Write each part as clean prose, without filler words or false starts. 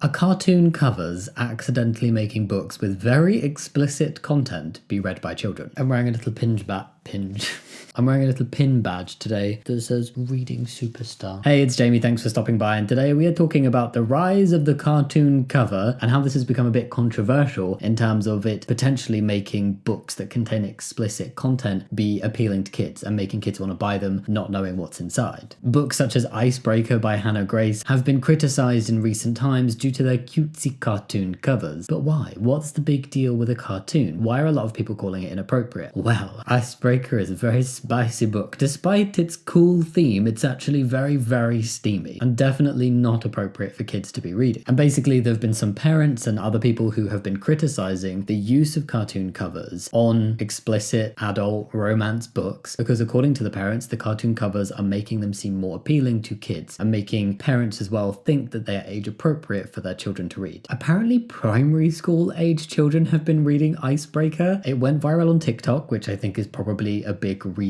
Are cartoon covers accidentally making books with very explicit content be read by children? I'm wearing a little I'm wearing a little pin badge today that says Reading Superstar. Hey, it's Jamie, thanks for stopping by, and today we are talking about the rise of the cartoon cover and how this has become a bit controversial in terms of it potentially making books that contain explicit content be appealing to kids and making kids want to buy them not knowing what's inside. Books such as Icebreaker by Hannah Grace have been criticised in recent times due to their cutesy cartoon covers. But why? What's the big deal with a cartoon? Why are a lot of people calling it inappropriate? Well, Icebreaker is a very spicy book. Despite its cool theme, it's actually very, very steamy and definitely not appropriate for kids to be reading. And basically, there have been some parents and other people who have been criticising the use of cartoon covers on explicit adult romance books because according to the parents, the cartoon covers are making them seem more appealing to kids and making parents as well think that they are age appropriate for their children to read. Apparently, primary school age children have been reading Icebreaker. It went viral on TikTok, which I think is probably a big reason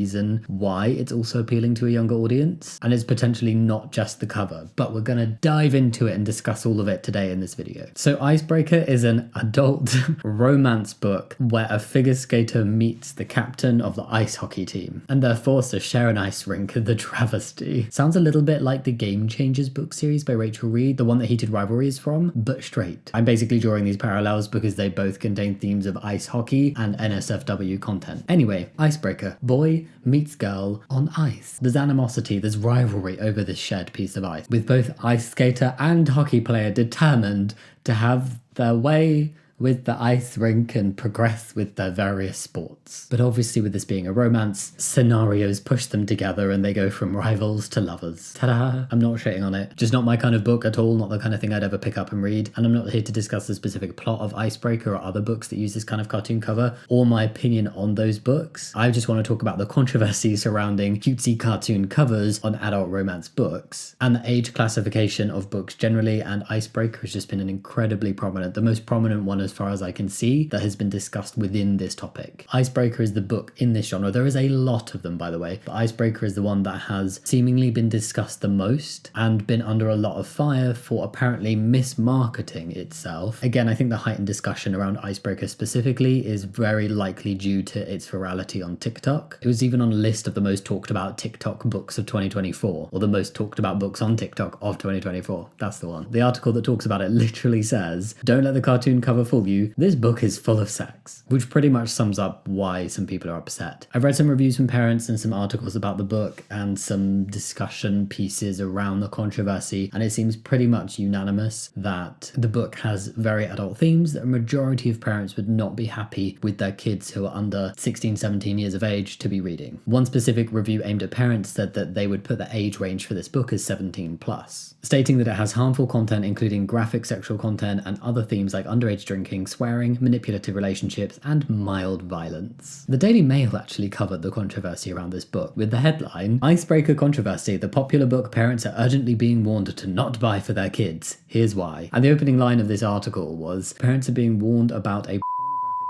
why it's also appealing to a younger audience. And it's potentially not just the cover, but we're gonna dive into it and discuss all of it today in this video. So Icebreaker is an adult romance book where a figure skater meets the captain of the ice hockey team, and they're forced to share an ice rink, the travesty. Sounds a little bit like the Game Changers book series by Rachel Reed, the one that Heated Rivalry is from, but straight. I'm basically drawing these parallels because they both contain themes of ice hockey and NSFW content. Anyway, Icebreaker. Boy meets girl on ice. There's animosity, there's rivalry over this shared piece of ice, with both ice skater and hockey player determined to have their way with the ice rink and progress with their various sports. But obviously with this being a romance, scenarios push them together and they go from rivals to lovers. Ta-da! I'm not shitting on it. Just not my kind of book at all, not the kind of thing I'd ever pick up and read. And I'm not here to discuss the specific plot of Icebreaker or other books that use this kind of cartoon cover, or my opinion on those books. I just want to talk about the controversy surrounding cutesy cartoon covers on adult romance books, and the age classification of books generally, and Icebreaker has just been an incredibly prominent, the most prominent one as far as I can see, that has been discussed within this topic. Icebreaker is the book in this genre. There is a lot of them, by the way, but Icebreaker is the one that has seemingly been discussed the most and been under a lot of fire for apparently mismarketing itself. Again, I think the heightened discussion around Icebreaker specifically is very likely due to its virality on TikTok. It was even on a list of the most talked about TikTok books of 2024, or the most talked about books on TikTok of 2024. That's the one. The article that talks about it literally says, "Don't let the cartoon cover fool you, this book is full of sex," which pretty much sums up why some people are upset. I've read some reviews from parents and some articles about the book and some discussion pieces around the controversy, and it seems pretty much unanimous that the book has very adult themes that a majority of parents would not be happy with their kids who are under 16, 17 years of age to be reading. One specific review aimed at parents said that they would put the age range for this book as 17 plus, stating that it has harmful content including graphic sexual content and other themes like underage drinking, swearing, manipulative relationships, and mild violence. The Daily Mail actually covered the controversy around this book with the headline, "Icebreaker Controversy, the popular book parents are urgently being warned to not buy for their kids. Here's why." And the opening line of this article was, "Parents are being warned about a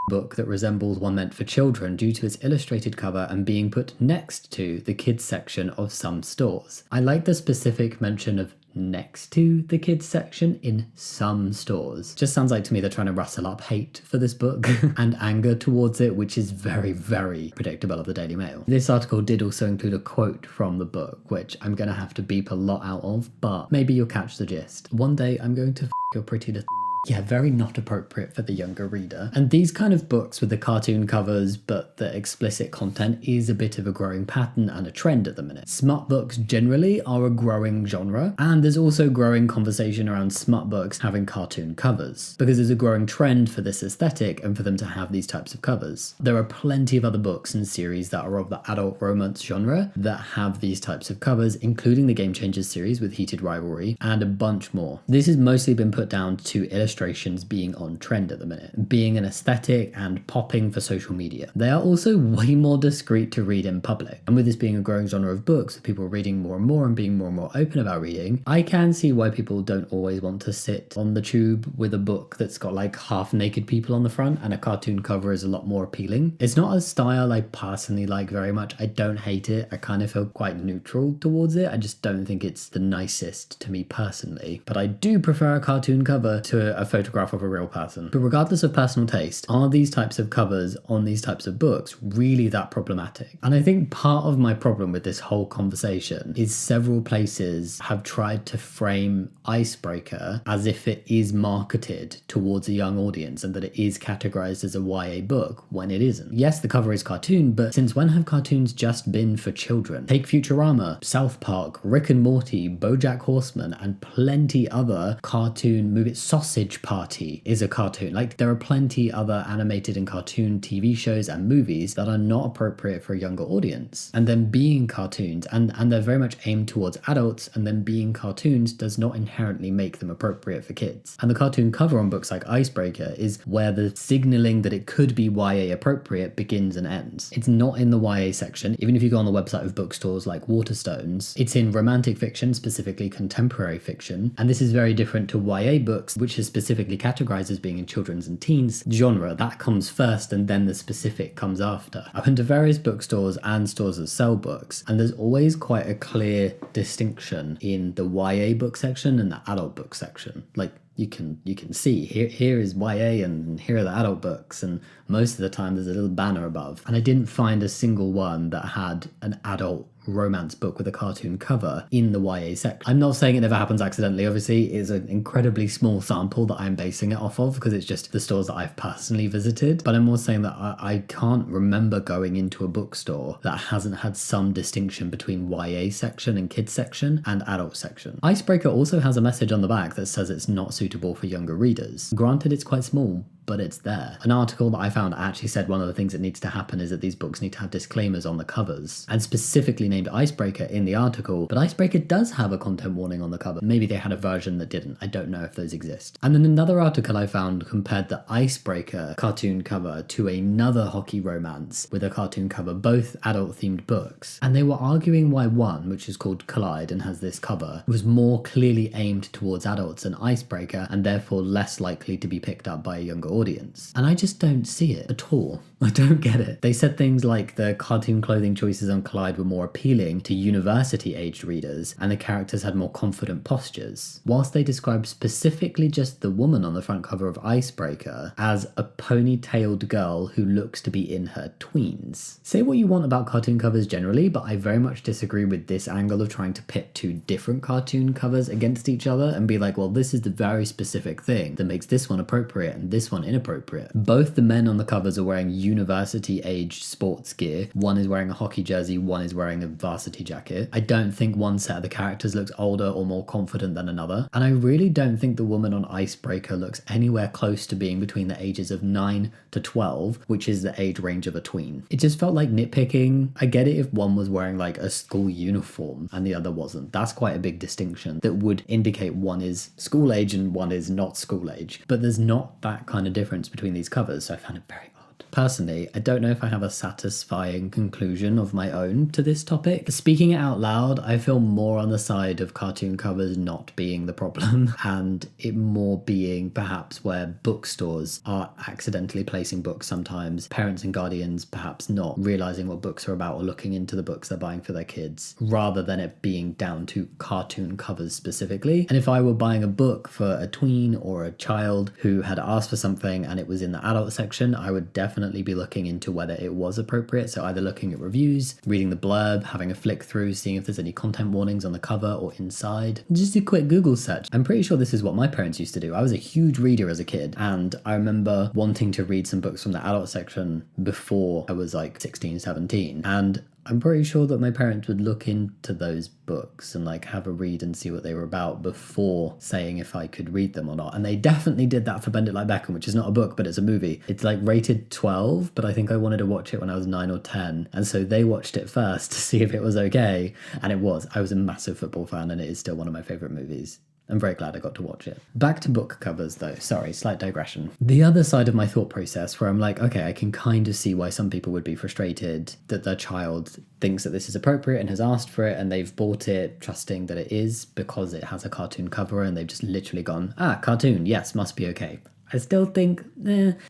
book that resembles one meant for children due to its illustrated cover and being put next to the kids section of some stores." I like the specific mention of next to the kids section in some stores. Just sounds like to me they're trying to rustle up hate for this book and anger towards it, which is very, very predictable of the Daily Mail. This article did also include a quote from the book, which I'm gonna have to beep a lot out of, but maybe you'll catch the gist. "One day I'm going to your pretty little..." Yeah, very not appropriate for the younger reader. And these kind of books with the cartoon covers but the explicit content is a bit of a growing pattern and a trend at the minute. Smut books generally are a growing genre, and there's also growing conversation around smut books having cartoon covers, because there's a growing trend for this aesthetic and for them to have these types of covers. There are plenty of other books and series that are of the adult romance genre that have these types of covers, including the Game Changers series with Heated Rivalry, and a bunch more. This has mostly been put down to illustrate illustrations being on trend at the minute, being an aesthetic and popping for social media. They are also way more discreet to read in public. And with this being a growing genre of books, with people reading more and more and being more and more open about reading, I can see why people don't always want to sit on the tube with a book that's got like half naked people on the front, and a cartoon cover is a lot more appealing. It's not a style I personally like very much. I don't hate it. I kind of feel quite neutral towards it. I just don't think it's the nicest to me personally. But I do prefer a cartoon cover to a photograph of a real person. But regardless of personal taste, are these types of covers on these types of books really that problematic? And I think part of my problem with this whole conversation is several places have tried to frame Icebreaker as if it is marketed towards a young audience and that it is categorized as a YA book when it isn't. Yes, the cover is cartoon, but since when have cartoons just been for children? Take Futurama, South Park, Rick and Morty, BoJack Horseman, and plenty other cartoon movies. Sausage Party is a cartoon. Like, there are plenty other animated and cartoon TV shows and movies that are not appropriate for a younger audience. And then being cartoons, and they're very much aimed towards adults, and then being cartoons does not inherently make them appropriate for kids. And the cartoon cover on books like Icebreaker is where the signaling that it could be YA appropriate begins and ends. It's not in the YA section. Even if you go on the website of bookstores like Waterstones, it's in romantic fiction, specifically contemporary fiction. And this is very different to YA books, which is specifically categorized as being in children's and teens genre. That comes first, and then the specific comes after. I've been to various bookstores and stores that sell books, and there's always quite a clear distinction in the YA book section and the adult book section. Like, you can see here is YA and here are the adult books, and most of the time there's a little banner above. And I didn't find a single one that had an adult romance book with a cartoon cover in the YA section. I'm not saying it never happens accidentally, obviously. It's an incredibly small sample that I'm basing it off of because it's just the stores that I've personally visited, but I'm more saying that I can't remember going into a bookstore that hasn't had some distinction between YA section and kids section and adult section. Icebreaker also has a message on the back that says it's not suitable for younger readers. Granted, it's quite small, but it's there. An article that I found actually said one of the things that needs to happen is that these books need to have disclaimers on the covers, and specifically named Icebreaker in the article, but Icebreaker does have a content warning on the cover. Maybe they had a version that didn't. I don't know if those exist. And then another article I found compared the Icebreaker cartoon cover to another hockey romance with a cartoon cover, both adult-themed books, and they were arguing why one, which is called Collide and has this cover, was more clearly aimed towards adults than Icebreaker, and therefore less likely to be picked up by a younger audience. And I just don't see it at all. I don't get it. They said things like the cartoon clothing choices on Collide were more appealing to university-aged readers, and the characters had more confident postures, whilst they described specifically just the woman on the front cover of Icebreaker as a ponytailed girl who looks to be in her tweens. Say what you want about cartoon covers generally, but I very much disagree with this angle of trying to pit two different cartoon covers against each other and be like, well, this is the very specific thing that makes this one appropriate and this one inappropriate. Both the men on the covers are wearing university-aged sports gear. One is wearing a hockey jersey, one is wearing a varsity jacket. I don't think one set of the characters looks older or more confident than another, and I really don't think the woman on Icebreaker looks anywhere close to being between the ages of 9 to 12, which is the age range of a tween. It just felt like nitpicking. I get it if one was wearing like a school uniform and the other wasn't. That's quite a big distinction that would indicate one is school age and one is not school age, but there's not that kind of difference between these covers, so I found it very odd. Personally, I don't know if I have a satisfying conclusion of my own to this topic. Speaking it out loud, I feel more on the side of cartoon covers not being the problem and it more being perhaps where bookstores are accidentally placing books sometimes, parents and guardians perhaps not realizing what books are about or looking into the books they're buying for their kids, rather than it being down to cartoon covers specifically. And if I were buying a book for a tween or a child who had asked for something and it was in the adult section, I would definitely be looking into whether it was appropriate. So either looking at reviews, reading the blurb, having a flick through, seeing if there's any content warnings on the cover or inside. Just a quick Google search. I'm pretty sure this is what my parents used to do. I was a huge reader as a kid, and I remember wanting to read some books from the adult section before I was like 16, 17. And I'm pretty sure that my parents would look into those books and like have a read and see what they were about before saying if I could read them or not. And they definitely did that for Bend It Like Beckham, which is not a book, but it's a movie. It's like rated 12, but I think I wanted to watch it when I was 9 or 10. And so they watched it first to see if it was okay. And it was. I was a massive football fan and it is still one of my favourite movies. I'm very glad I got to watch it. Back to book covers though. Sorry, slight digression. The other side of my thought process where I'm like, okay, I can kind of see why some people would be frustrated that their child thinks that this is appropriate and has asked for it and they've bought it trusting that it is because it has a cartoon cover and they've just literally gone, cartoon, yes, must be okay. I still think,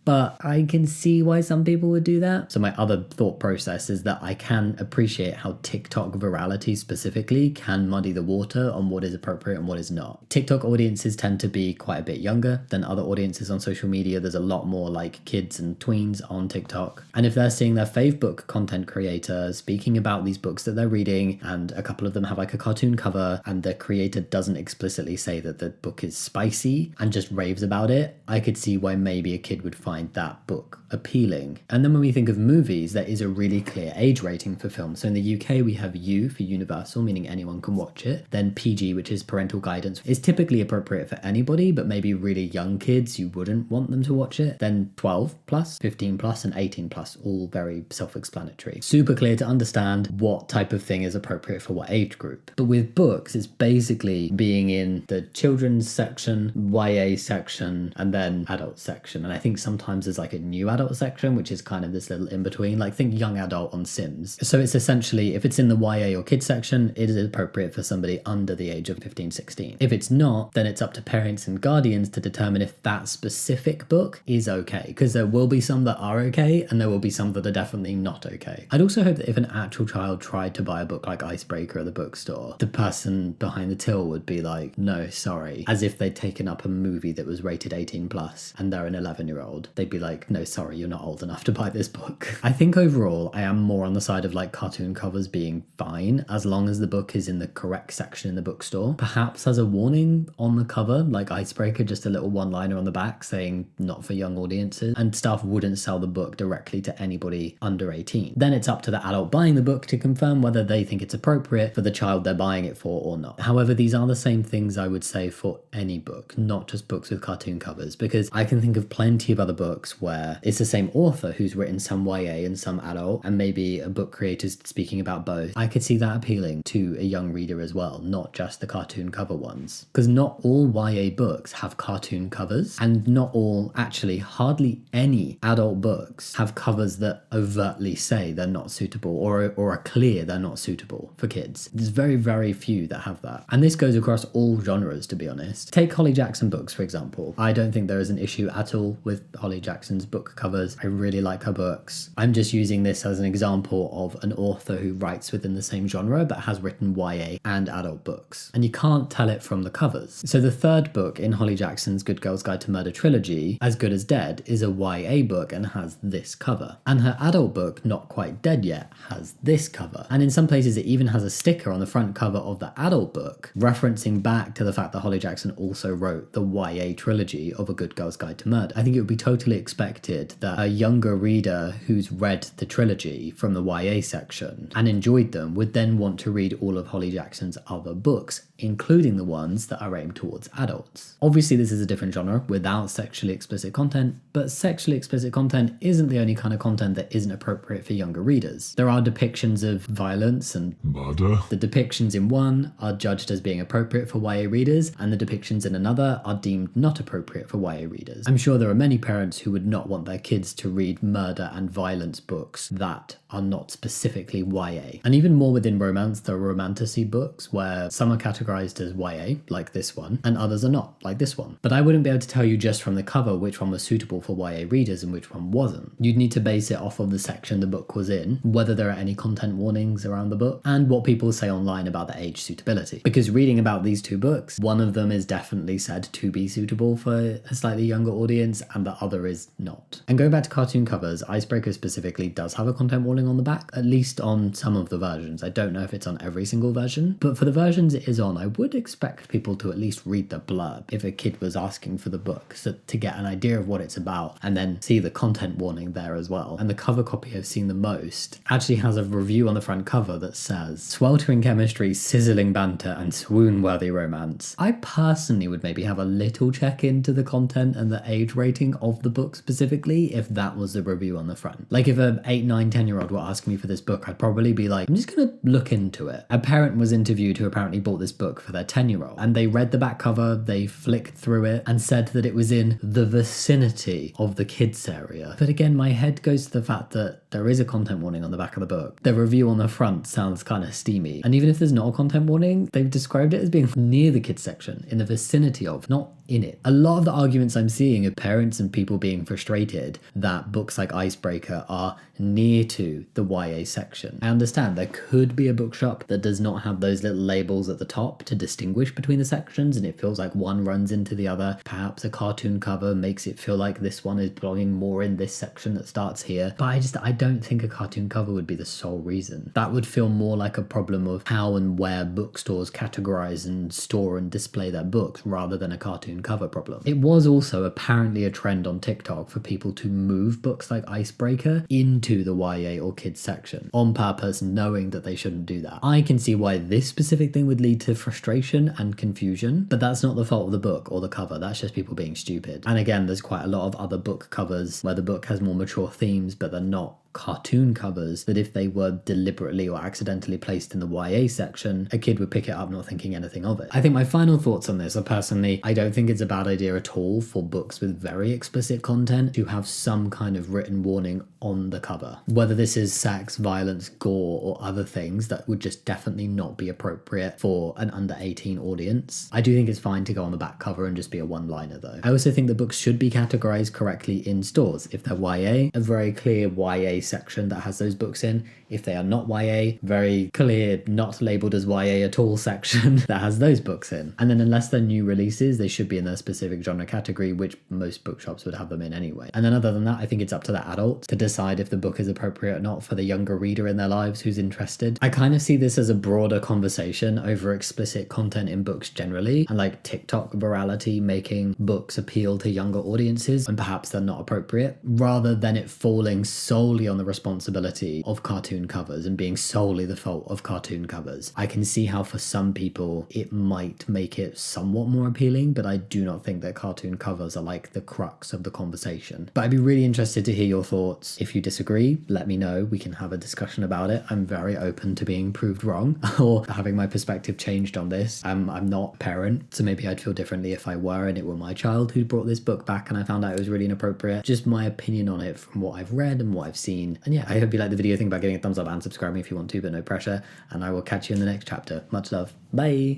but I can see why some people would do that. So my other thought process is that I can appreciate how TikTok virality specifically can muddy the water on what is appropriate and what is not. TikTok audiences tend to be quite a bit younger than other audiences on social media. There's a lot more like kids and tweens on TikTok. And if they're seeing their fave book content creator speaking about these books that they're reading, and a couple of them have like a cartoon cover, and the creator doesn't explicitly say that the book is spicy and just raves about it, I could see why maybe a kid would find that book appealing. And then when we think of movies, there is a really clear age rating for films. So in the UK, we have U for universal, meaning anyone can watch it. Then PG, which is parental guidance, is typically appropriate for anybody, but maybe really young kids, you wouldn't want them to watch it. Then 12 plus, 15 plus, and 18 plus, all very self-explanatory. Super clear to understand what type of thing is appropriate for what age group. But with books, it's basically being in the children's section, YA section, and then adult section. And I think sometimes there's like a new adult section, which is kind of this little in between, like think young adult on Sims. So it's essentially, if it's in the YA or kids section, it is appropriate for somebody under the age of 15, 16. If it's not, then it's up to parents and guardians to determine if that specific book is okay, because there will be some that are okay and there will be some that are definitely not okay. I'd also hope that if an actual child tried to buy a book like Icebreaker at the bookstore, the person behind the till would be like, no, sorry, as if they'd taken up a movie that was rated 18 plus and they're an 11-year-old. They'd be like, no, sorry, you're not old enough to buy this book. I think overall, I am more on the side of like cartoon covers being fine, as long as the book is in the correct section in the bookstore. Perhaps as a warning on the cover, like Icebreaker, just a little one-liner on the back saying not for young audiences, and staff wouldn't sell the book directly to anybody under 18. Then it's up to the adult buying the book to confirm whether they think it's appropriate for the child they're buying it for or not. However, these are the same things I would say for any book, not just books with cartoon covers, because I can think of plenty of other books where it's the same author who's written some YA and some adult, and maybe a book creator's speaking about both. I could see that appealing to a young reader as well, not just the cartoon cover ones. Because not all YA books have cartoon covers, and not all, actually hardly any adult books have covers that overtly say they're not suitable or are clear they're not suitable for kids. There's very, very few that have that. And this goes across all genres, to be honest. Take Holly Jackson books, for example. I don't think there is an issue at all with Holly Jackson's book covers. I really like her books. I'm just using this as an example of an author who writes within the same genre but has written YA and adult books. And you can't tell it from the covers. So the third book in Holly Jackson's Good Girl's Guide to Murder trilogy, As Good as Dead, is a YA book and has this cover. And her adult book, Not Quite Dead Yet, has this cover. And in some places it even has a sticker on the front cover of the adult book referencing back to the fact that Holly Jackson also wrote the YA trilogy of A Good Girl's Guide to Murder. I think it would be totally expected that a younger reader who's read the trilogy from the YA section and enjoyed them would then want to read all of Holly Jackson's other books, including the ones that are aimed towards adults. Obviously, this is a different genre without sexually explicit content, but sexually explicit content isn't the only kind of content that isn't appropriate for younger readers. There are depictions of violence and murder. The depictions in one are judged as being appropriate for YA readers, and the depictions in another are deemed not appropriate for YA readers. I'm sure there are many parents who would not want their kids to read murder and violence books that are not specifically YA. And even more within romance, there are romantasy books where some are categorized as YA, like this one, and others are not, like this one. But I wouldn't be able to tell you just from the cover which one was suitable for YA readers and which one wasn't. You'd need to base it off of the section the book was in, whether there are any content warnings around the book, and what people say online about the age suitability. Because reading about these two books, one of them is definitely said to be suitable for a slightly younger audience, and the other is not. And going back to cartoon covers, Icebreaker specifically does have a content warning on the back, at least on some of the versions. I don't know if it's on every single version, but for the versions it is on, I would expect people to at least read the blurb if a kid was asking for the book, so to get an idea of what it's about, and then see the content warning there as well. And the cover copy I've seen the most actually has a review on the front cover that says, sweltering chemistry, sizzling banter, and swoon-worthy romance. I personally would maybe have a little check into the content and the age rating of the book specifically if that was the review on the front. Like if a 8, 9, 10-year-old were asking me for this book, I'd probably be like, I'm just gonna look into it. A parent was interviewed who apparently bought this book book for their 10-year-old. And they read the back cover, they flicked through it and said that it was in the vicinity of the kids area. But again, my head goes to the fact that there is a content warning on the back of the book. The review on the front sounds kind of steamy. And even if there's not a content warning, they've described it as being near the kids section, in the vicinity of, not in it. A lot of the arguments I'm seeing are parents and people being frustrated that books like Icebreaker are near to the YA section. I understand there could be a bookshop that does not have those little labels at the top to distinguish between the sections, and it feels like one runs into the other. Perhaps a cartoon cover makes it feel like this one is belonging more in this section that starts here. But I don't think a cartoon cover would be the sole reason. That would feel more like a problem of how and where bookstores categorize and store and display their books rather than a cartoon cover problem. It was also apparently a trend on TikTok for people to move books like Icebreaker into the YA or kids section on purpose, knowing that they shouldn't do that. I can see why this specific thing would lead to frustration and confusion, but that's not the fault of the book or the cover. That's just people being stupid. And again, there's quite a lot of other book covers where the book has more mature themes, but they're not cartoon covers, that if they were deliberately or accidentally placed in the YA section, a kid would pick it up not thinking anything of it. I think my final thoughts on this are, personally, I don't think it's a bad idea at all for books with very explicit content to have some kind of written warning on the cover. Whether this is sex, violence, gore, or other things that would just definitely not be appropriate for an under 18 audience. I do think it's fine to go on the back cover and just be a one-liner though. I also think that books should be categorized correctly in stores. If they're YA, a very clear YA section that has those books in. If they are not YA, very clear, not labeled as YA at all section that has those books in. And then unless they're new releases, they should be in their specific genre category, which most bookshops would have them in anyway. And then other than that, I think it's up to the adult to decide if the book is appropriate or not for the younger reader in their lives who's interested. I kind of see this as a broader conversation over explicit content in books generally, and like TikTok virality making books appeal to younger audiences, and perhaps they're not appropriate, rather than it falling solely on the responsibility of cartoon covers and being solely the fault of cartoon covers. I can see how for some people it might make it somewhat more appealing, but I do not think that cartoon covers are like the crux of the conversation. But I'd be really interested to hear your thoughts. If you disagree, let me know. We can have a discussion about it. I'm very open to being proved wrong or having my perspective changed on this. I'm not a parent, so maybe I'd feel differently if I were and it were my child who brought this book back and I found out it was really inappropriate. Just my opinion on it from what I've read and what I've seen. And yeah, I hope you like the video. Think about giving a thumbs up and subscribing if you want to, but no pressure. And I will catch you in the next chapter. Much love. Bye.